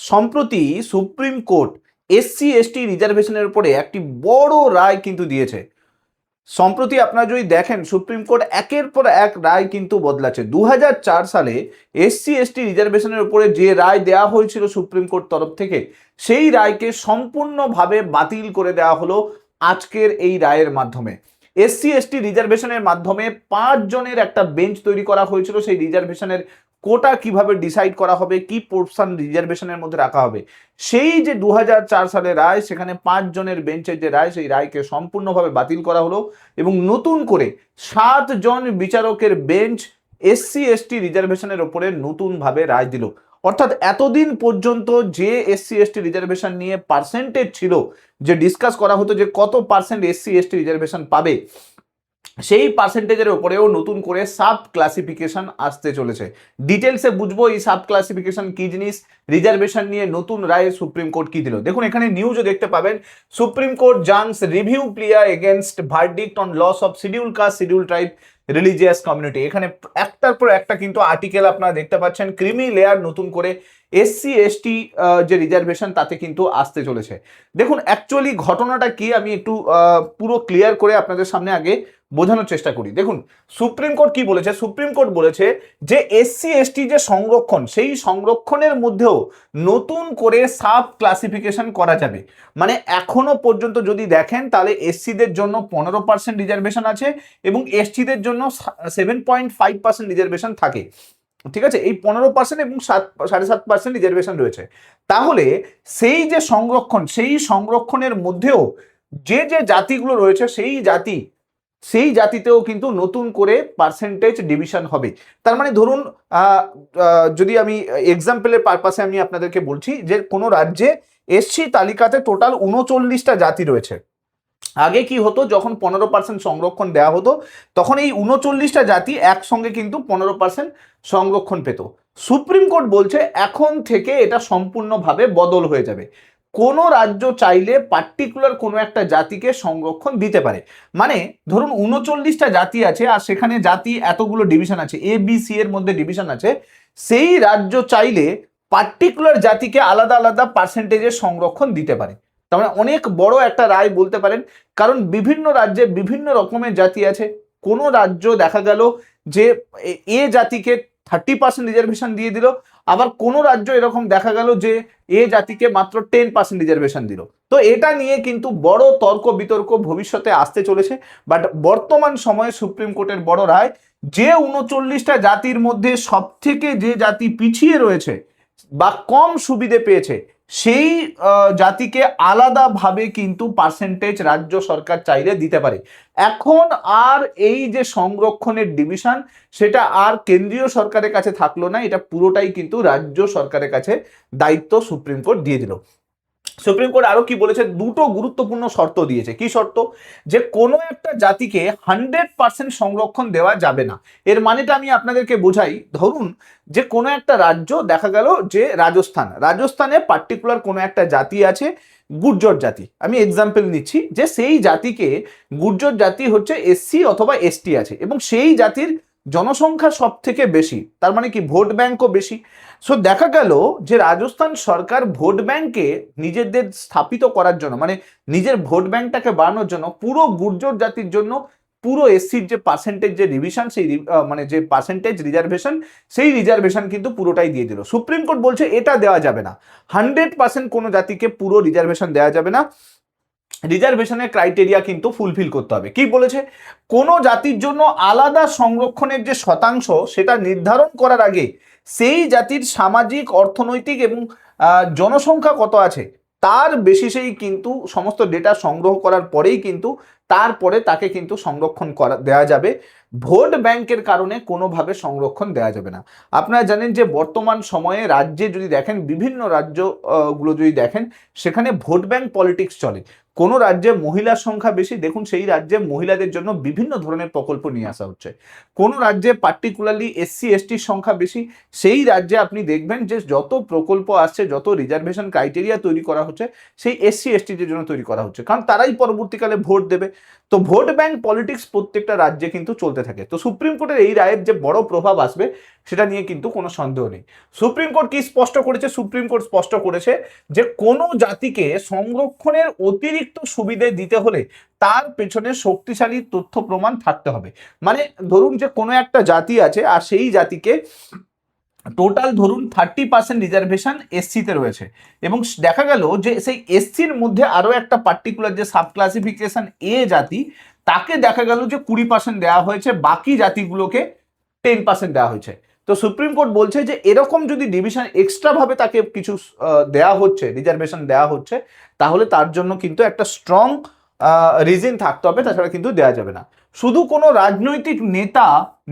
সম্প্রতি supreme court SC ST রিজার্ভেশনের উপরে একটি বড় রায় কিন্তু দিয়েছে। সম্প্রতি আপনারা যদি দেখেন সুপ্রিম কোর্ট একের পর এক রায় কিন্তু বদলাচ্ছে। 2004 সালে এসসি এসটি রিজার্ভেশনের উপরে যে রায় দেওয়া হয়েছিল সুপ্রিম কোর্ট তরফ থেকে, সেই রায়কে সম্পূর্ণভাবে বাতিল করে দেওয়া হলো আজকের এই রায়ের মাধ্যমে। এসসি এসটি রিজার্ভেশনের মাধ্যমে 5 জনের একটা বেঞ্চ তৈরি করা হয়েছিল। সেই রিজার্ভেশনের কোটা কিভাবে ডিসাইড করা হবে, কি পোর্শন রিজার্ভেশনের মধ্যে রাখা হবে, সেই যে 2004 সালে রায়, সেখানে 5 জনের বেঞ্চের যে রায়, সেই রায়কে সম্পূর্ণভাবে বাতিল করা হলো এবং নতুন করে 7 জন বিচারকের বেঞ্চ এসসি এসটি রিজার্ভেশনের ওপরে নতুনভাবে রায় দিল। অর্থাৎ এতদিন পর্যন্ত যে এসসি এসটি রিজার্ভেশন নিয়ে পার্সেন্টেজ ছিল, যে ডিসকাস করা হতো যে কত পার্সেন্ট এসসি এসটি রিজার্ভেশন পাবে, সেই পার্সেন্টেজের উপরেও নতুন করে সাব ক্লাসিফিকেশন আসতে চলেছে। ডিটেলসে বুঝবো এই সাব ক্লাসিফিকেশন কি জিনিস, রিজার্ভেশন নিয়ে নতুন রায়ে সুপ্রিম কোর্ট কি দিল। দেখুন এখানে নিউজও দেখতে পাবেন, Supreme Court junks review plea against verdict on loss of scheduled caste scheduled tribe religious community. এখানে একটার পর একটা কিন্তু আর্টিকেল আপনারা দেখতে পাচ্ছেন, ক্রিমি লেয়ার নতুন করে এসসি এসটি যে রিজার্ভেশন তাতে কিন্তু আসতে চলেছে। দেখুন অ্যাকচুয়ালি ঘটনাটা কি, আমি একটু পুরো ক্লিয়ার করে আপনাদের সামনে আগে বোঝানোর চেষ্টা করি। দেখুন সুপ্রিম কোর্ট কি বলেছে, সুপ্রিম কোর্ট বলেছে যে এসসি এসটি যে সংরক্ষণ, সেই সংরক্ষণের মধ্যেও নতুন করে সাব ক্লাসিফিকেশন করা যাবে। মানে এখনো পর্যন্ত যদি দেখেন তাহলে এসসিদের জন্য 15% রিজার্ভেশন আছে এবং এসটিদের জন্য 7.5% রিজার্ভেশন থাকে। ঠিক আছে, এই 15% এবং 7.5% রিজার্ভেশন রয়েছে। তাহলে সেই যে সংরক্ষণ, সেই সংরক্ষণের মধ্যেও যে যে জাতিগুলো রয়েছে, সেই জাতিতেও কিন্তু নতুন করে পার্সেন্টেজ ডিভিশন হবে। তার মানে ধরুন যদি আমি এক্সাম্পলের পারপাসে আমি আপনাদেরকে বলছি যে কোনো রাজ্যে এসসি তালিকাতে টোটাল 39টা জাতি রয়েছে। আগে কি হতো, যখন 15% সংরক্ষণ দেওয়া হতো তখন এই 39টা জাতি একসঙ্গে কিন্তু 15% সংরক্ষণ পেত। সুপ্রিম কোর্ট বলছে এখন থেকে এটা সম্পূর্ণভাবে বদল হয়ে যাবে। কোনো রাজ্য চাইলে পার্টিকুলার কোনো একটা জাতিকে সংরক্ষণ দিতে পারে। মানে ধরুন 39টা জাতি আছে আর সেখানে জাতি এতগুলো ডিভিশন আছে, এ বি সি এর মধ্যে ডিভিশন আছে, সেই রাজ্য চাইলে পার্টিকুলার জাতিকে আলাদা আলাদা পার্সেন্টেজের সংরক্ষণ দিতে পারে। তার মানে অনেক বড় একটা রায় বলতে পারেন, কারণ বিভিন্ন রাজ্যে বিভিন্ন রকমের জাতি আছে। কোনো রাজ্য দেখা গেল যে এ জাতিকে 30% রিজার্ভেশন দিয়ে দিল, আবার কোনো রাজ্য এরকম দেখা গেল যে এ জাতিকে মাত্র 10% রিজার্ভেশন দিল। তো এটা নিয়ে কিন্তু বড় তর্ক বিতর্ক ভবিষ্যতে আসতে চলেছে। বাট বর্তমান সময়ে সুপ্রিম কোর্টের বড় রায়, যে 39টা জাতির মধ্যে সব থেকে যে জাতি পিছিয়ে রয়েছে বা কম সুবিধে পেয়েছে, সেই জাতিকে আলাদাভাবে কিন্তু পার্সেন্টেজ রাজ্য সরকার চাইলে দিতে পারে। এখন আর এই যে সংরক্ষণের ডিভিশন, সেটা আর কেন্দ্রীয় সরকারের কাছে থাকলো না, এটা পুরোটাই কিন্তু রাজ্য সরকারের কাছে দায়িত্ব সুপ্রিম কোর্ট দিয়ে দিল। সুপ্রিম কোর্ট আরো কি বলেছে, দুটো গুরুত্বপূর্ণ শর্ত দিয়েছে। কি শর্ত, যে কোনো একটা জাতিকে 100% সংরক্ষণ দেওয়া যাবে না। এর মানেটা আমি আপনাদেরকে বোঝাই। ধরুন যে কোনো একটা রাজ্য দেখা গেল যে রাজস্থানে পার্টিকুলার কোনো একটা জাতি আছে, গুর্জর জাতি, আমি এক্সাম্পল নিচ্ছি, যে সেই জাতিকে, গুর্জর জাতি হচ্ছে এসসি অথবা এসটি আছে এবং সেই জাতির জনসংখ্যা সব থেকে বেশি, তার মানে কি ভোট ব্যাংকও বেশি। সো দেখা গেল যে রাজস্থান সরকার ভোট ব্যাংকে নিজেদের স্থাপিত করার জন্য, মানে নিজের ভোট ব্যাংকটাকে বাড়ানোর জন্য, পুরো গুর্জর জাতির জন্য পুরো এসসির যে পার্সেন্টেজ যে রিভিশন, সেই মানে যে পার্সেন্টেজ রিজার্ভেশন, সেই রিজার্ভেশন কিন্তু পুরোটাই দিয়ে দিল। সুপ্রিম কোর্ট বলছে এটা দেওয়া যাবে না, 100% কোনো জাতিকে পুরো রিজার্ভেশন দেওয়া যাবে না। রিজার্ভেশনের ক্রাইটেরিয়া কিন্তু ফুলফিল করতে হবে। কি বলেছে, কোনো জাতির জন্য আলাদা সংরক্ষণের যে শতাংশ, সেটা নির্ধারণ করার আগে সেই জাতির সামাজিক, অর্থনৈতিক এবং জনসংখ্যা কত আছে তার বেসিসেই কিন্তু সমস্ত ডেটা সংগ্রহ করার পরেই কিন্তু তারপরে তাকে কিন্তু সংরক্ষণ দেওয়া যাবে। ভোট ব্যাংকের কারণে কোনোভাবে সংরক্ষণ দেওয়া যাবে না। আপনারা জানেন যে বর্তমান সময়ে রাজ্যে যদি দেখেন, বিভিন্ন রাজ্যগুলো যদি দেখেন, সেখানে ভোট ব্যাংক পলিটিক্স চলে। কোন রাজ্যে মহিলার সংখ্যা বেশি, দেখুন সেই রাজ্যে মহিলাদের জন্য বিভিন্ন ধরনের প্রকল্প নিয়ে আসা হচ্ছে। কোন রাজ্যে পার্টিকুলারলি এসসি এসটির সংখ্যা বেশি, সেই রাজ্যে আপনি দেখবেন যে যত প্রকল্প আসছে, যত রিজার্ভেশন ক্রাইটেরিয়া তৈরি করা হচ্ছে, সেই এসসি এসটিদের জন্য তৈরি করা হচ্ছে, কারণ তারাই পরবর্তীকালে ভোট দেবে। তো ভোট ব্যাংক পলিটিক্স প্রত্যেকটা রাজ্যে কিন্তু চলতে থাকে। তো সুপ্রিম কোর্টের এই রায়ের যে বড় প্রভাব আসবে সেটা নিয়ে কিন্তু কোনো সন্দেহ নেই। সুপ্রিম কোর্ট কি স্পষ্ট করেছে? সুপ্রিম কোর্ট স্পষ্ট করেছে যে কোনো জাতিকে সংরক্ষণের অতিরিক্ত সুবিধে দিতে হলে তার পেছনে শক্তিশালী তথ্য প্রমাণ থাকতে হবে। মানে ধরুন যে কোনো একটা জাতি আছে আর সেই জাতিকে টোটাল ধরুন 30% রিজার্ভেশন এসসিতে রয়েছে, এবং দেখা গেল যে সেই এসসির মধ্যে আরো একটা পার্টিকুলার যে সাব ক্লাসিফিকেশন এ জাতি, তাকে দেখা গেল যে 20% দেওয়া হয়েছে, বাকি জাতিগুলোকে 10% দেওয়া হয়েছে। তো সুপ্রিম কোর্ট বলছে যে এরকম যদি ডিভিশন এক্সট্রা ভাবে তাকে কিছু দেওয়া হচ্ছে, রিজার্ভেশন দেওয়া হচ্ছে, তাহলে তার জন্য কিন্তু একটা স্ট্রং রিজন থাকতে হবে, তাছাড়া কিন্তু দেওয়া যাবে না। শুধু কোনো রাজনৈতিক নেতা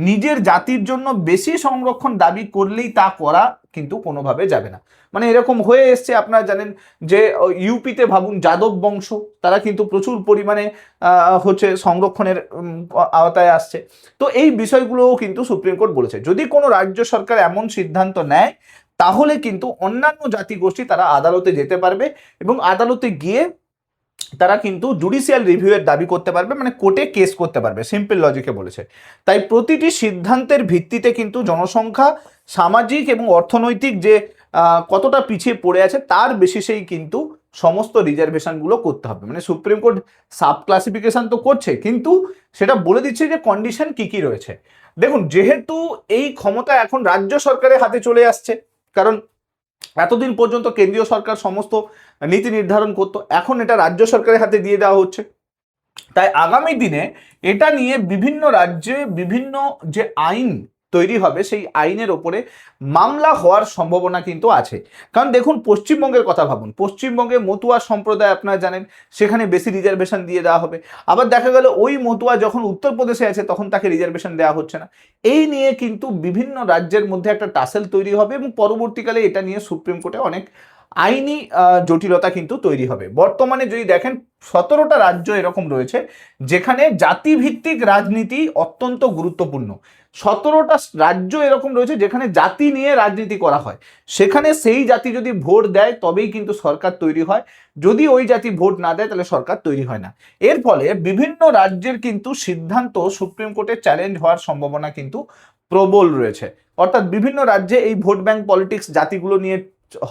নিজের জাতির জন্য বেশি সংরক্ষণ দাবি করলেই তা করা কিন্তু কোনোভাবে যাবে না। মানে এরকম হয়ে এসছে, আপনারা জানেন যে ইউপিতে ভাবুন যাদব বংশ, তারা কিন্তু প্রচুর পরিমাণে হচ্ছে সংরক্ষণের আওতায় আসছে। তো এই বিষয়গুলোও কিন্তু সুপ্রিম কোর্ট বলেছে, যদি কোনো রাজ্য সরকার এমন সিদ্ধান্ত নেয় তাহলে কিন্তু অন্যান্য জাতিগোষ্ঠী তারা আদালতে যেতে পারবে, এবং আদালতে গিয়ে তারা কিন্তু জুডিশিয়াল রিভিউয়ের দাবি করতে পারবে, মানে কোর্টে কেস করতে পারবে, সিম্পল লজিকে বলেছে। তাই প্রতিটি সিদ্ধান্তের ভিত্তিতে কিন্তু জনসংখ্যা, সামাজিক এবং অর্থনৈতিক যে কতটা পিছিয়ে পড়ে আছে তার বেসিসেই কিন্তু সমস্ত রিজার্ভেশনগুলো করতে হবে। মানে সুপ্রিম কোর্ট সাব ক্লাসিফিকেশন তো করছে, কিন্তু সেটা বলে দিচ্ছে যে কন্ডিশন কি কি রয়েছে। দেখুন, যেহেতু এই ক্ষমতা এখন রাজ্য সরকারের হাতে চলে আসছে, কারণ এতদিন পর্যন্ত কেন্দ্রীয় সরকার সমস্ত নীতি নির্ধারণ করতো, এখন এটা রাজ্য সরকারের হাতে দিয়ে দেওয়া হচ্ছে। তাই আগামী দিনে এটা নিয়ে বিভিন্ন রাজ্যে বিভিন্ন যে আইন তৈরি হবে, সেই আইনের ওপরে মামলা হওয়ার সম্ভাবনা কিন্তু আছে। কারণ দেখুন, পশ্চিমবঙ্গের কথা ভাবুন, পশ্চিমবঙ্গে মতুয়া সম্প্রদায় আপনারা জানেন, সেখানে বেশি রিজার্ভেশন দিয়ে দেওয়া হবে। আবার দেখা গেল ওই মতুয়া যখন উত্তরপ্রদেশে আছে তখন তাকে রিজার্ভেশন দেওয়া হচ্ছে না। এই নিয়ে কিন্তু বিভিন্ন রাজ্যের মধ্যে একটা টাসেল তৈরি হবে, এবং পরবর্তীকালে এটা নিয়ে সুপ্রিম কোর্টে অনেক আইনি জটিলতা কিন্তু তৈরি হবে। বর্তমানে যদি দেখেন 17টা রাজ্য এরকম রয়েছে যেখানে জাতিভিত্তিক রাজনীতি অত্যন্ত গুরুত্বপূর্ণ। 17টা রাজ্য এরকম রয়েছে যেখানে জাতি নিয়ে রাজনীতি করা হয়, সেখানে সেই জাতি যদি ভোট দেয় তবেই কিন্তু সরকার তৈরি হয়, যদি ওই জাতি ভোট না দেয় তাহলে সরকার তৈরি হয় না। এর ফলে বিভিন্ন রাজ্যের কিন্তু সিদ্ধান্ত সুপ্রিম কোর্টে চ্যালেঞ্জ হওয়ার সম্ভাবনা কিন্তু প্রবল রয়েছে। অর্থাৎ বিভিন্ন রাজ্যে এই ভোট ব্যাংক পলিটিক্স জাতিগুলো নিয়ে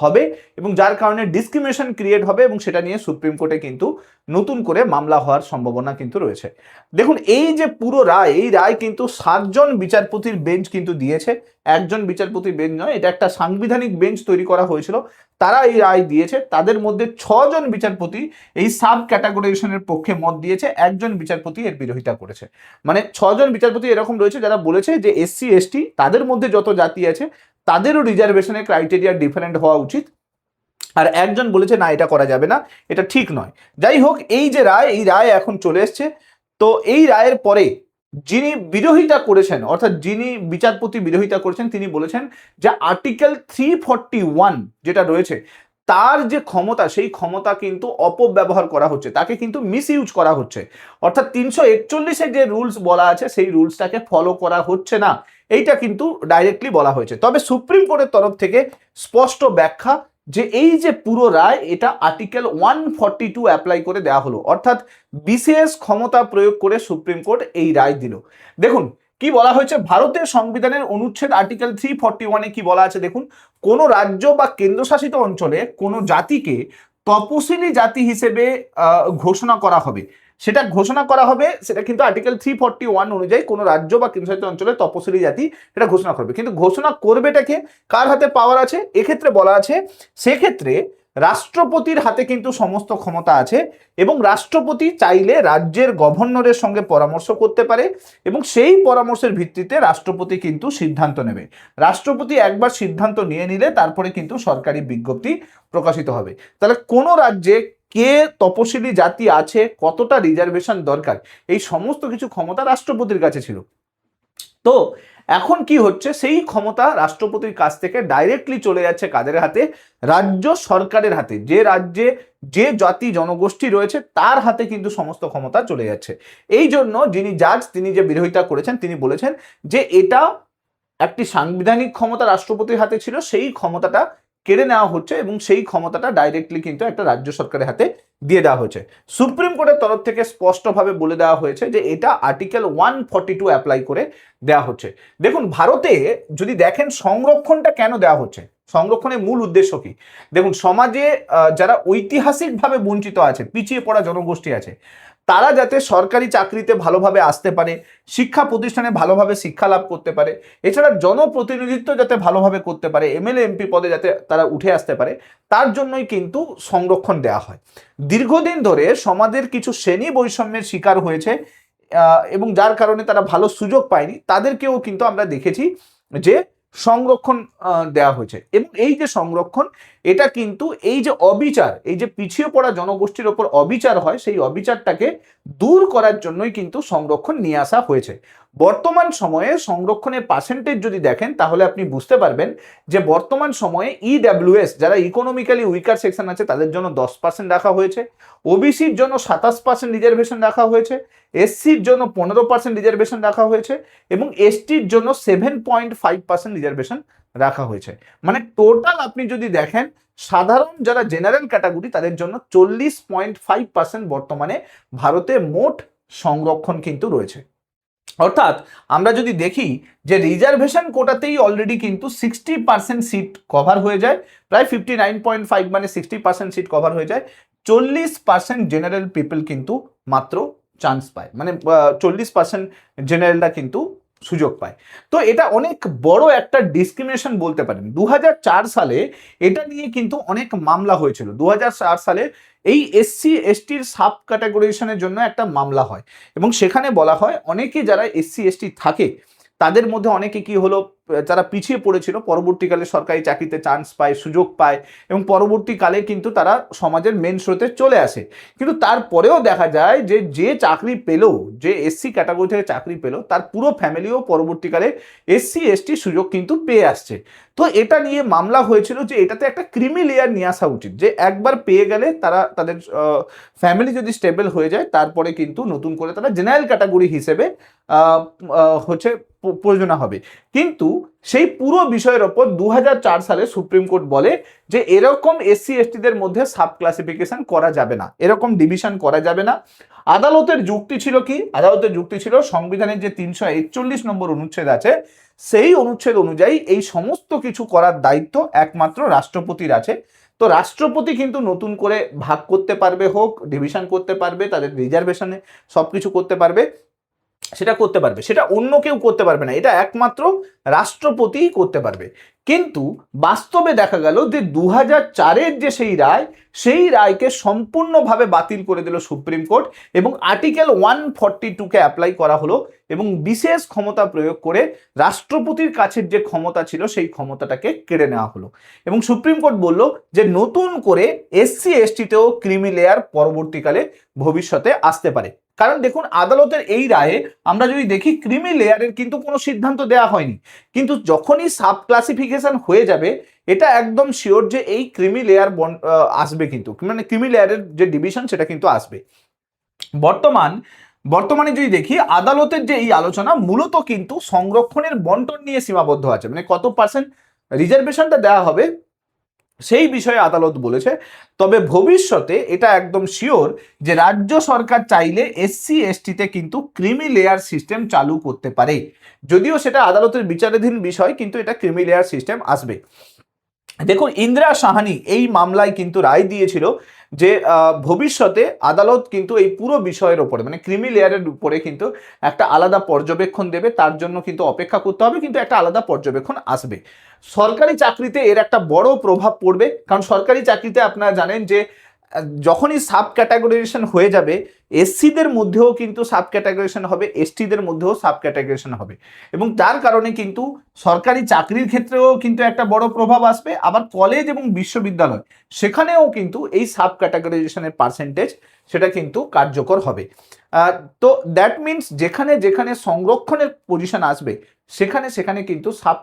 হবে, এবং যার কারণে ডিসক্রিমিনেশন ক্রিয়েট হবে, এবং সেটা নিয়ে সুপ্রিম কোর্টে কিন্তু নতুন করে মামলা হওয়ার সম্ভাবনা কিন্তু রয়েছে। দেখুন, এই যে পুরো রায়, এই রায় কিন্তু 7জন বিচারপতির বেঞ্চ কিন্তু দিয়েছে, একজন বিচারপতির বেঞ্চ নয়, এটা একটা সাংবিধানিক বেঞ্চ তৈরি করা হয়েছিল, তারা এই রায় দিয়েছে। তাদের মধ্যে 6জন বিচারপতি এই সাব ক্যাটাগরাইজেশনের পক্ষে মত দিয়েছে, একজন বিচারপতি এর বিরোধিতা করেছে। মানে 6জন বিচারপতি এরকম রয়েছে যারা বলেছে যে এসসি এসটি তাদের মধ্যে যত জাতি আছে তাদেরও রিজার্ভেশনের ক্রাইটেরিয়া ডিফারেন্ট হওয়া উচিত, আর একজন বলেছে না, এটা করা যাবে না, এটা ঠিক নয়। যাই হোক, এই যে রায়, এই রায় এখন চলে এসছে। তো এই রায়ের পরে যিনি বিরোধিতা করেছেন, অর্থাৎ যিনি বিচারপতি বিরোধিতা করেছেন, তিনি বলেছেন যে আর্টিকেল 341 যেটা রয়েছে তার যে ক্ষমতা, সেই ক্ষমতা কিন্তু অপব্যবহার করা হচ্ছে, তাকে কিন্তু মিস ইউজ করা হচ্ছে। অর্থাৎ 341-এ যে রুলস বলা আছে সেই রুলসটাকে ফলো করা হচ্ছে না, এইটা কিন্তু ডাইরেক্টলি বলা হয়েছে। তবে সুপ্রিম কোর্টের তরফ থেকে স্পষ্ট ব্যাখ্যা যে এই যে পুরো রায়, এটা আর্টিকেল 142 অ্যাপ্লাই করে দেওয়া হলো, অর্থাৎ বিশেষ ক্ষমতা প্রয়োগ করে সুপ্রিম কোর্ট এই রায় দিল। দেখুন কি বলা হয়েছে, ভারতের সংবিধানের অনুচ্ছেদ আর্টিকেল 341-এ কি বলা আছে দেখুন, কোন রাজ্য বা কেন্দ্রশাসিত অঞ্চলে কোনো জাতিকে তপশিলি জাতি হিসেবে ঘোষণা করা হবে, সেটা ঘোষণা করা হবে, সেটা কিন্তু আর্টিকেল 341 অনুযায়ী কোনো রাজ্য বা কেন্দ্রশাসিত অঞ্চলে তপশিলি জাতি এটা ঘোষণা করবে। কিন্তু ঘোষণা করবেটাকে, কার হাতে পাওয়ার আছে, এক্ষেত্রে বলা আছে সেক্ষেত্রে রাষ্ট্রপতির হাতে কিন্তু সমস্ত ক্ষমতা আছে, এবং রাষ্ট্রপতি চাইলে রাজ্যের গভর্নরের সঙ্গে পরামর্শ করতে পারে, এবং সেই পরামর্শের ভিত্তিতে রাষ্ট্রপতি কিন্তু সিদ্ধান্ত নেবে। রাষ্ট্রপতি একবার সিদ্ধান্ত নিয়ে নিলে তারপরে কিন্তু সরকারি বিজ্ঞপ্তি প্রকাশিত হবে। তাহলে কোনো রাজ্যে কে তপশিলি জাতি আছে, কতটা রিজার্ভেশন দরকার, এই সমস্ত কিছু ক্ষমতা রাষ্ট্রপতির কাছে ছিল। তো এখন কি হচ্ছে, সেই ক্ষমতা রাষ্ট্রপতির কাছ থেকে ডাইরেক্টলি চলে যাচ্ছে কাদের হাতে? রাজ্য সরকারের হাতে। যে রাজ্যে যে জাতি জনগোষ্ঠী রয়েছে তার হাতে কিন্তু সমস্ত ক্ষমতা চলে যাচ্ছে। এই জন্য যিনি জাজ, তিনি যে বিরোধিতা করেছেন, তিনি বলেছেন যে এটা একটি সাংবিধানিক ক্ষমতা রাষ্ট্রপতির হাতে ছিল, সেই ক্ষমতাটা কেড়ে নেওয়া হচ্ছে এবং সেই ক্ষমতাটা ডাইরেক্টলি কিন্তু একটা রাজ্য সরকারের হাতে দিয়ে দেওয়া হয়েছে। সুপ্রিম কোর্টের তরফ থেকে স্পষ্টভাবে বলে দেওয়া হয়েছে যে এটা আর্টিকেল 142 অ্যাপ্লাই করে দেওয়া হচ্ছে। দেখুন, ভারতে যদি দেখেন সংরক্ষণটা কেন দেওয়া হচ্ছে, সংরক্ষণের মূল উদ্দেশ্য কি? দেখুন, সমাজে যারা ঐতিহাসিকভাবে বঞ্চিত আছে, পিছিয়ে পড়া জনগোষ্ঠী আছে, তারা যাতে সরকারি চাকরিতে ভালোভাবে আসতে পারে, শিক্ষা প্রতিষ্ঠানে ভালোভাবে শিক্ষা লাভ করতে পারে, এছাড়া জনপ্রতিনিধিত্ব যাতে ভালোভাবে করতে পারে, এমএলএ এমপি পদে যাতে তারা উঠে আসতে পারে, তার জন্যই কিন্তু সংরক্ষণ দেওয়া হয়। দীর্ঘদিন ধরে সমাজের কিছু শ্রেণী বৈষম্যের শিকার হয়েছে এবং যার কারণে তারা ভালো সুযোগ পায়নি, তাদেরকেও কিন্তু আমরা দেখেছি যে সংরক্ষণ দেওয়া হয়েছে। এবং এই যে সংরক্ষণ, এটা কিন্তু এই যে অবিচার, এই যে পিছিয়ে পড়া জনগোষ্ঠীর ওপর অবিচার হয়, সেই অবিচারটাকে দূর করার জন্যই কিন্তু সংরক্ষণ নিয়ে আসা হয়েছে। বর্তমান সময়ে সংরক্ষণের পার্সেন্টেজ যদি দেখেন তাহলে আপনি বুঝতে পারবেন যে বর্তমান সময়ে ইডব্লিউএস, যারা ইকোনমিক্যালি উইকার সেকশন আছে, তাদের জন্য 10% রাখা হয়েছে, ওবিসির জন্য 27% রিজার্ভেশন রাখা হয়েছে, এসসির জন্য 15% রিজার্ভেশন রাখা হয়েছে এবং এসটির জন্য 7.5% রিজার্ভেশন রাখা হয়েছে। মানে টোটাল আপনি যদি দেখেন, সাধারণ যারা জেনারেল ক্যাটাগরি তাদের জন্য 40.5% বর্তমানে ভারতে মোট সংরক্ষণ কিন্তু রয়েছে। অর্থাৎ আমরা যদি দেখি যে রিজার্ভেশন কোটাতেই অলরেডি কিন্তু 60% সিট কভার হয়ে যায়, প্রায় 59.5 মানে 60% সিট কভার হয়ে যায়, 40% জেনারেল পিপল কিন্তু মাত্র চান্স পায়, মানে 40% জেনারেলরা কিন্তু সুযোগ পায়। তো এটা অনেক বড় একটা ডিসক্রিমিনেশন বলতে পারেন। 2004 সালে এটা নিয়ে কিন্তু অনেক মামলা হয়েছিল। 2004 সালে এই এসসি এসটির সাব ক্যাটাগরাইজেশনের জন্য একটা মামলা হয় এবং সেখানে বলা হয় অনেকে যারা এসসি এসটি থাকে তাদের মধ্যে অনেকে কি হলো, যারা পিছিয়ে পড়েছিল পরবর্তীকালে সরকারি চাকরিতে চান্স পায়, সুযোগ পায় এবং পরবর্তীকালে কিন্তু তারা সমাজের মেন স্রোতে চলে আসে। কিন্তু তারপরেও দেখা যায় যে যে চাকরি পেলো, যে এসসি ক্যাটাগরি থেকে চাকরি পেলো, তার পুরো ফ্যামিলিও পরবর্তীকালে এসসি এসটি সুযোগ কিন্তু পেয়ে আসছে। তো এটা নিয়ে মামলা হয়েছিল যে এটাতে একটা ক্রিমি লেয়ার নিয়ে আসা উচিত, যে একবার পেয়ে গেলে তারা তাদের ফ্যামিলি যদি স্টেবল হয়ে যায় তারপরে কিন্তু নতুন করে তারা জেনারেল ক্যাটাগরি হিসেবে হচ্ছে প্রয়োজনা হবে। কিন্তু সেই পুরো বিষয়ের ওপর 2004 সালে সুপ্রিম কোর্ট বলে যে এরকম এসসি এসটিদের মধ্যে সাব ক্লাসিফিকেশন করা যাবে না, এরকম ডিভিশন করা যাবে না। আদালতের যুক্তি ছিল কি? আদালতের যুক্তি ছিল সংবিধানের যে 341 নম্বর অনুচ্ছেদ আছে, সেই অনুচ্ছেদ অনুযায়ী এই সমস্ত কিছু করার দায়িত্ব একমাত্র রাষ্ট্রপতির আছে। তো রাষ্ট্রপতি কিন্তু নতুন করে ভাগ করতে পারবে, হোক ডিভিশন করতে পারবে, তাদের রিজার্ভেশনে সবকিছু করতে পারবে, সেটা করতে পারবে, সেটা অন্য কেউ করতে পারবে না, এটা একমাত্র রাষ্ট্রপতিই করতে পারবে। কিন্তু বাস্তবে দেখা গেল যে 2004-এর যে সেই রায়কে সম্পূর্ণভাবে বাতিল করে দিল সুপ্রিম কোর্ট এবং আর্টিকেল 142-কে অ্যাপ্লাই করা হলো এবং বিশেষ ক্ষমতা প্রয়োগ করে রাষ্ট্রপতির কাছের যে ক্ষমতা ছিল সেই ক্ষমতাটাকে কেড়ে নেওয়া হলো এবং সুপ্রিম কোর্ট বলল যে নতুন করে এসসি এসটিতেও ক্রিমি লেয়ার পরবর্তীকালে ভবিষ্যতে আসতে পারে। কারণ দেখুন, আদালতের এই রায়ে আমরা যদি দেখি ক্রিমি লেয়ারের কিন্তু কোনো সিদ্ধান্ত দেওয়া হয়নি, কিন্তু যখনই সাব ক্লাসিফিকেশন হয়ে যাবে এটা একদম শিওর যে এই ক্রিমি লেয়ার আসবে, কিন্তু মানে ক্রিমি লেয়ারের যে ডিভিশন সেটা কিন্তু আসবে। বর্তমানে যদি দেখি আদালতের যে এই আলোচনা মূলত কিন্তু সংরক্ষণের বন্টন নিয়ে সীমাবদ্ধ আছে, মানে কত পার্সেন্ট রিজার্ভেশনটা দেওয়া হবে সেই বিষয়ে আদালত বলেছে। তবে ভবিষ্যতে এটা একদম শিওর যে রাজ্য সরকার চাইলে এসসি এসটিতে কিন্তু ক্রিমি লেয়ার সিস্টেম চালু করতে পারে, যদিও সেটা আদালতের বিচারাধীন বিষয়, কিন্তু এটা ক্রিমি লেয়ার সিস্টেম আসবে। দেখুন, ইন্দিরা সাহানি এই মামলায় কিন্তু রায় দিয়েছিল যে ভবিষ্যতে আদালত কিন্তু এই পুরো বিষয়ের ওপরে, মানে ক্রিমি লেয়ারের উপরে কিন্তু একটা আলাদা পর্যবেক্ষণ দেবে, তার জন্য কিন্তু অপেক্ষা করতে হবে, কিন্তু একটা আলাদা পর্যবেক্ষণ আসবে। সরকারি চাকরিতে এর একটা বড় প্রভাব পড়বে, কারণ সরকারি চাকরিতে আপনারা জানেন যে যখনই সাব ক্যাটাগরাইজেশন হয়ে যাবে এসসিদের মধ্যেও কিন্তু সাব ক্যাটাগরিজেশন হবে, এসটিদের মধ্যেও সাব ক্যাটাগরিজেশন হবে, এবং তার কারণে কিন্তু সরকারি চাকরির ক্ষেত্রেও কিন্তু একটা বড় প্রভাব আসবে। আবার কলেজ এবং বিশ্ববিদ্যালয় সেখানেও কিন্তু এই সাব ক্যাটাগরাইজেশনের পার্সেন্টেজ সেটা কিন্তু কার্যকর হবে। তো দ্যাট মিনস যেখানে যেখানে সংরক্ষণের পজিশন আসবে সেখানে সেখানে কিন্তু সাব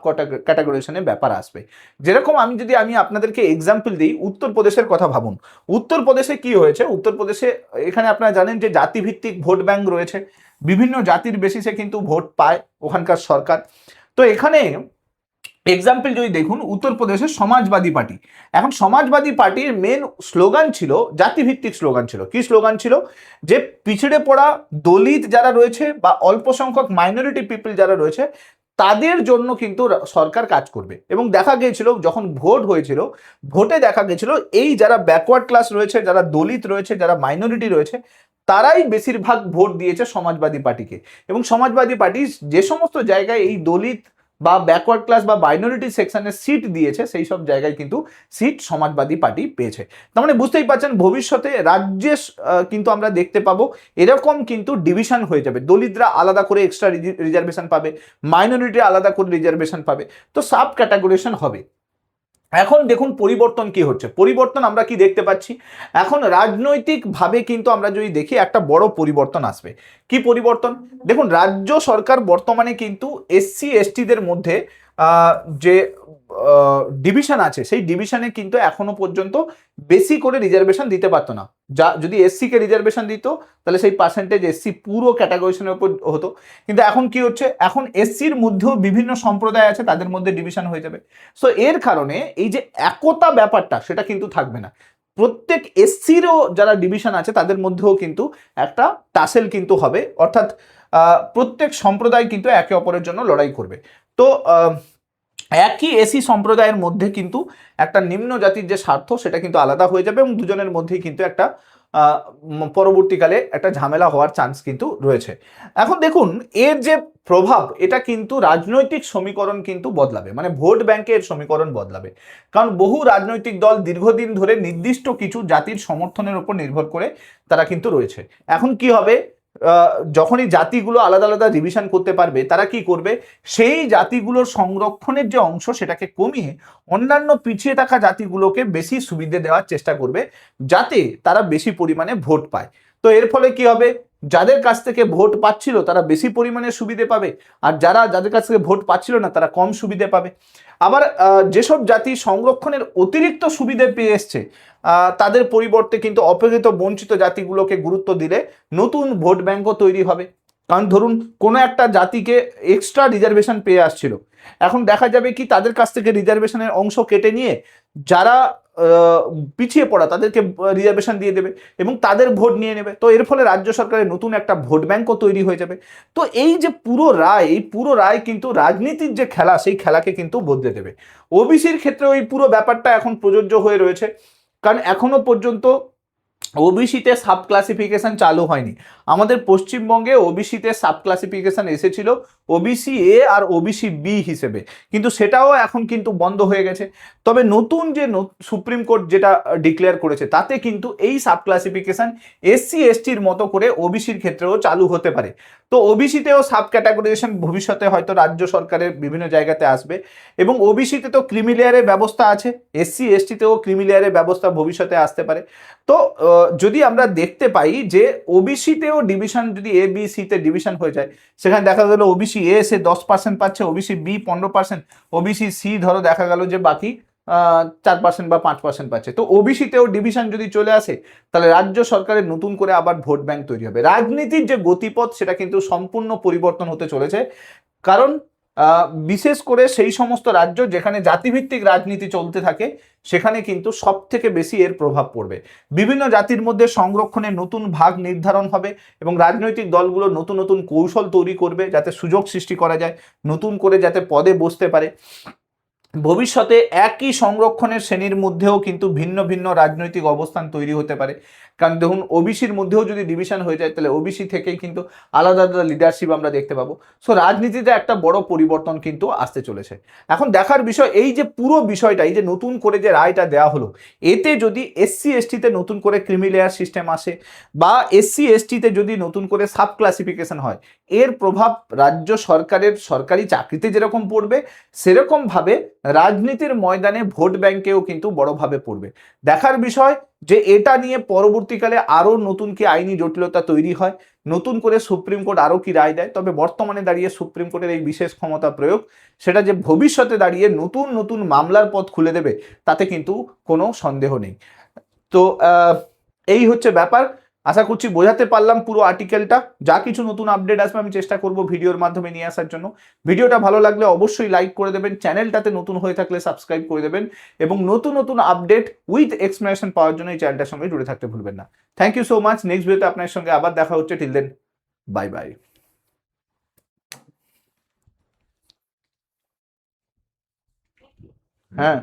ক্যাটাগরাইজেশনের ব্যাপার আসবে। যেরকম আমি আপনাদেরকে এক্সাম্পল দিই, উত্তরপ্রদেশের কথা ভাবুন। উত্তরপ্রদেশে কি হয়েছে, উত্তরপ্রদেশে এখানে আপনারা জানেন যে জাতিভিত্তিক ভোট ব্যাংক রয়েছে, বিভিন্ন জাতির বেসিসে কিন্তু ভোট পায় ওখানকার সরকার। তো এখানে এক্সাম্পল যদি দেখুন, উত্তরপ্রদেশের সমাজবাদী পার্টি, এখন সমাজবাদী পার্টির মেন স্লোগান ছিল, জাতিভিত্তিক স্লোগান ছিল। কি স্লোগান ছিল? যে পিছড়ে পড়া দলিত যারা রয়েছে বা অল্প সংখ্যক মাইনরিটি পিপল যারা রয়েছে তাদের জন্য কিন্তু সরকার কাজ করবে। এবং দেখা গিয়েছিল যখন ভোট হয়েছিল, ভোটে দেখা গেছিল এই যারা ব্যাকওয়ার্ড ক্লাস রয়েছে, যারা দলিত রয়েছে, যারা মাইনরিটি রয়েছে, তারাই বেশিরভাগ ভোট দিয়েছে সমাজবাদী পার্টিকে। এবং সমাজবাদী পার্টি যে সমস্ত জায়গায় এই দলিত বা ব্যাকওয়ার্ড ক্লাস বা মাইনরিটি সেকশনের সিট দিয়েছে সেই সব জায়গায় কিন্তু সিট সমাজবাদী পার্টি পেয়েছে। তার মানে বুঝতেই পারছেন ভবিষ্যতে রাজ্যে কিন্তু আমরা দেখতে পাবো এরকম কিন্তু ডিভিশন হয়ে যাবে, দলিতরা আলাদা করে এক্সট্রা রিজার্ভেশন পাবে, মাইনরিটি আলাদা করে রিজার্ভেশন পাবে, তো সাব ক্যাটাগরিজেশন হবে। এখন দেখুন পরিবর্তন কি হচ্ছে, পরিবর্তন আমরা কি দেখতে পাচ্ছি, এখন রাজনৈতিকভাবে কিন্তু আমরা যদি দেখি একটা বড় পরিবর্তন আসবে। কি পরিবর্তন? দেখুন রাজ্য সরকার বর্তমানে কিন্তু এসসি এসটিদের মধ্যে যে ডিভিশন আছে সেই ডিভিশনে কিন্তু এখনো পর্যন্ত বেশি করে রিজার্ভেশন দিতে পারতো না। যা যদি এসসি কে রিজার্ভেশন দিত তাহলে সেই পার্সেন্টেজ এসসি পুরো ক্যাটাগরিজেশনের উপর হতো, কিন্তু এখন কি হচ্ছে, এখন এসসির মধ্যেও বিভিন্ন সম্প্রদায় আছে তাদের মধ্যে ডিভিশন হয়ে যাবে। সো এর কারণে এই যে একতা ব্যাপারটা সেটা কিন্তু থাকবে না, প্রত্যেক এসসিরও যারা ডিভিশন আছে তাদের মধ্যেও কিন্তু একটা টাসেল কিন্তু হবে, অর্থাৎ প্রত্যেক সম্প্রদায় কিন্তু একে অপরের জন্য লড়াই করবে। তো একই এসি সম্প্রদায়ের মধ্যে কিন্তু একটা নিম্ন জাতির যে স্বার্থ সেটা কিন্তু আলাদা হয়ে যাবে, এবং দুজনের মধ্যেই কিন্তু একটা পরবর্তীকালে একটা ঝামেলা হওয়ার চান্স কিন্তু রয়েছে। এখন দেখুন এর যে প্রভাব, এটা কিন্তু রাজনৈতিক সমীকরণ কিন্তু বদলাবে, মানে ভোট ব্যাংকের সমীকরণ বদলাবে। কারণ বহু রাজনৈতিক দল দীর্ঘদিন ধরে নির্দিষ্ট কিছু জাতির সমর্থনের উপর নির্ভর করে তারা কিন্তু রয়েছে। এখন কি হবে, যখনই জাতিগুলো আলাদা আলাদা ডিভিশন করতে পারবে তারা কি করবে, সেই জাতিগুলোর সংরক্ষণের যে অংশ সেটাকে কমিয়ে অন্যান্য পিছিয়ে থাকা জাতিগুলোকে বেশি সুবিধে দেওয়ার চেষ্টা করবে যাতে তারা বেশি পরিমাণে ভোট পায়। তো এর ফলে কি হবে, যাদের কাছ থেকে ভোট পাচ্ছিল তারা বেশি পরিমাণে সুবিধে পাবে, আর যাদের কাছ থেকে ভোট পাচ্ছিল না তারা কম সুবিধে পাবে। আবার যেসব জাতি সংরক্ষণের অতিরিক্ত সুবিধে পেয়ে এসছে তাদের পরিবর্তে কিন্তু অপেক্ষিত বঞ্চিত জাতিগুলোকে গুরুত্ব দিলে নতুন ভোট ব্যাংকও তৈরি হবে। কারণ ধরুন কোনো একটা জাতিকে এক্সট্রা রিজার্ভেশন পেয়ে আসছিল, এখন দেখা যাবে কি তাদের কাছ থেকে রিজার্ভেশনের অংশ কেটে নিয়ে যারা পিছিয়ে পড়া তাদেরকে রিজার্ভেশন দিয়ে দেবে এবং তাদের ভোট নিয়ে নেবে। তো এর ফলে রাজ্য সরকারের নতুন একটা ভোট ব্যাংকও তৈরি হয়ে যাবে। তো এই যে পুরো রায় কিন্তু রাজনীতির যে খেলা সেই খেলাকে কিন্তু বদলে দেবে। ওবিসির ক্ষেত্রে ওই পুরো ব্যাপারটা এখন প্রযোজ্য হয়ে রয়েছে, কারণ এখনো পর্যন্ত ওবিসিতে সাব ক্লাসিফিকেশন চালু হয়নি। আমাদের পশ্চিমবঙ্গে ওবিসিতে সাব ক্লাসিফিকেশন এসেছিল ওবিসি এ আর ওবিসি বি হিসেবে, কিন্তু সেটাও এখন কিন্তু বন্ধ হয়ে গেছে। তবে নতুন যে সুপ্রিম কোর্ট যেটা ডিক্লেয়ার করেছে তাতে কিন্তু এই সাব ক্লাসিফিকেশন এসসি এসটির মতো করে ওবিসির ক্ষেত্রেও চালু হতে পারে। তো ওবিসিতেও সাব ক্যাটাগরাইজেশন ভবিষ্যতে হয়তো রাজ্য সরকারের বিভিন্ন জায়গাতে আসবে, এবং ওবিসিতে তো ক্রিমিলেয়ারের ব্যবস্থা আছে, এসসি এসটিতেও ক্রিমিলেয়ারের ব্যবস্থা ভবিষ্যতে আসতে পারে। তো যদি আমরা দেখতে পাই যে ওবিসিতেও ডিভিশন যদি এ বি সিতে ডিভিশন হয়ে যায়, সেখানে দেখা গেল ওবিসি এ সে 10% পাচ্ছে, ওবিসি বি 15%, ওবিসি সি ধরো দেখা গেল যে বাকি 4% বা 5% পাচ্ছে। তো ওবিসিতেও ডিভিশন যদি চলে আসে তাহলে রাজ্য সরকারের নতুন করে আবার ভোট ব্যাংক তৈরি হবে। রাজনীতির যে গতিপথ সেটা কিন্তু সম্পূর্ণ পরিবর্তন হতে চলেছে, কারণ বিশেষ করে সেই সমস্ত রাজ্য যেখানে জাতিভিত্তিক রাজনীতি চলতে থাকে সেখানে কিন্তু সব থেকে বেশি এর প্রভাব পড়বে। বিভিন্ন জাতির মধ্যে সংরক্ষণের নতুন ভাগ নির্ধারণ হবে এবং রাজনৈতিক দলগুলো নতুন নতুন কৌশল তৈরি করবে যাতে সুযোগ সৃষ্টি করা যায়, নতুন করে যাতে পদে বসতে পারে। ভবিষ্যতে একই সংরক্ষণের শ্রেণীর মধ্যেও কিন্তু ভিন্ন ভিন্ন রাজনৈতিক অবস্থান তৈরি হতে পারে। কারণ দেখুন, ওবিসির মধ্যেও যদি ডিভিশন হয়ে যায় তাহলে ওবিসি থেকেই কিন্তু আলাদা আলাদা লিডারশিপ আমরা দেখতে পাবো। সো রাজনীতিতে একটা বড় পরিবর্তন কিন্তু আসতে চলেছে। এখন দেখার বিষয় এই যে পুরো বিষয়টা, এই যে নতুন করে যে রায়টা দেওয়া হলো, এতে যদি এসসি এসটিতে নতুন করে ক্রিমি লেয়ার সিস্টেম আসে বা এসসি এসটিতে যদি নতুন করে সাব ক্লাসিফিকেশন হয়, এর প্রভাব রাজ্য সরকারের সরকারি চাকরিতে যেরকম পড়বে সেরকমভাবে রাজনীতির ময়দানে ভোট ব্যাংকেও কিন্তু বড়ভাবে পড়বে। দেখার বিষয় যে এটা নিয়ে পরবর্তীকালে আরও নতুন কি আইনি জটিলতা তৈরি হয়, নতুন করে সুপ্রিম কোর্ট আরও কি রায় দেয়। তবে বর্তমানে দাঁড়িয়ে সুপ্রিম কোর্টের এই বিশেষ ক্ষমতা প্রয়োগ, সেটা যে ভবিষ্যতে দাঁড়িয়ে নতুন নতুন মামলার পথ খুলে দেবে তাতে কিন্তু কোনো সন্দেহ নেই। তো এই হচ্ছে ব্যাপার। আশা করছি বোঝাতে পারলাম পুরো আর্টিকেলটা। যা কিছু নতুন আপডেট আসবে আমি চেষ্টা করব ভিডিওর মাধ্যমে নিয়ে আসার জন্য। ভিডিওটা ভালো লাগলে অবশ্যই লাইক করে দেবেন, চ্যানেলটাতে নতুন হয়ে থাকলে সাবস্ক্রাইব করে দেবেন এবং নতুন নতুন আপডেট উইথ এক্সপ্লেনেশন পাওয়ার জন্য এই চ্যানেলটার সঙ্গে জুড়ে থাকতে ভুলবেন না। Thank you so much. Next ভিডিওতে আপনার সঙ্গে আবার দেখা হচ্ছে। Till then, bye bye. হ্যাঁ।